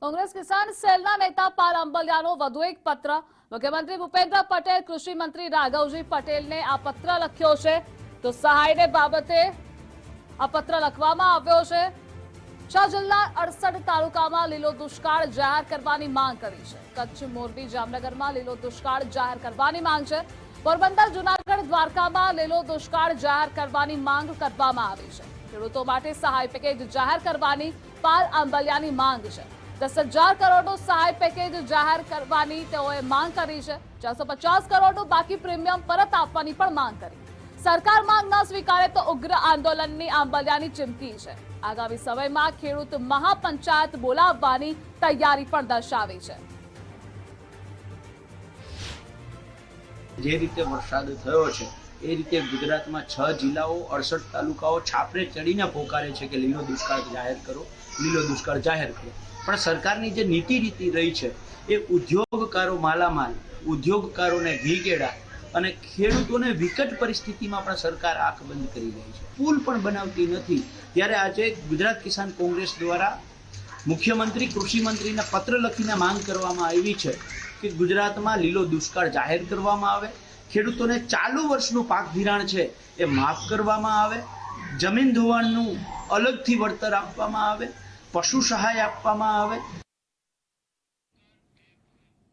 કોંગ્રેસ કિસાન સેલના નેતા પાલ અંબલિયાનો વધુ એક પત્ર મુખ્યમંત્રી ભૂપેન્દ્ર પટેલ કૃષિ મંત્રી રાઘવજી પટેલને આ પત્ર લખ્યો છે તો સહાયને બાબતે આ પત્ર લખવામાં આવ્યો છે। 6 જિલ્લા 68 તાલુકામાં લીલો દુષ્કાળ જાહેર કરવાની માંગ કરી છે। કચ્છ મોરબી જામનગરમાં લીલો દુષ્કાળ જાહેર કરવાની માંગ છે। પોરબંદર જૂનાગઢ દ્વારકામાં લીલો દુષ્કાળ જાહેર કરવાની માંગ કરવામાં આવી છે। ખેડૂતો માટે સહાય પેકેજ જાહેર કરવાની પાલ અંબલિયાની માંગ છે। 10,000 કરોડનું સહાય પેકેજ જાહેર કરવાની તેઓએ માંગ કરી છે। 450 કરોડનું બાકી પ્રીમિયમ પરત આપવાની પણ માંગ કરી। સરકાર માંગ ન સ્વીકારે તો ઉગ્ર આંદોલનની અંબલિયાની ચીમકી છે। આગામી સમયમાં ખેડૂત મહાપંચાયત બોલાવવાની તૈયારી પણ દર્શાવી છે। જે રીતે વરસાદ થયો છે એ રીતે ગુજરાતમાં 6 જિલ્લાઓ 68 તાલુકાઓ છાપરે ચડીને પોકારે છે કે લીલો દુષ્કાળ જાહેર કરો, લીલો દુષ્કાળ જાહેર કરો। પણ સરકારની જે નીતિ રીતિ રહી છે એ ઉદ્યોગકારો માલામાલ, ઉદ્યોગકારોને ઘીકેડા અને ખેડૂતોને વિકટ પરિસ્થિતિમાં પણ સરકાર આંખ બંધ કરી રહી છે। પુલ પણ બનાવતી નથી। ત્યારે આજે ગુજરાત કિસાન કોંગ્રેસ દ્વારા મુખ્યમંત્રી કૃષિ મંત્રીને પત્ર લખીને માંગ કરવામાં આવી છે કે ગુજરાતમાં લીલો દુષ્કાળ જાહેર કરવામાં આવે, ખેડૂતોને ચાલુ વર્ષનું પાક ધિરાણ છે એ માફ કરવામાં આવે, જમીન ધોવાણનું અલગથી વળતર આપવામાં આવે, પશુ સહાય આપવામાં આવે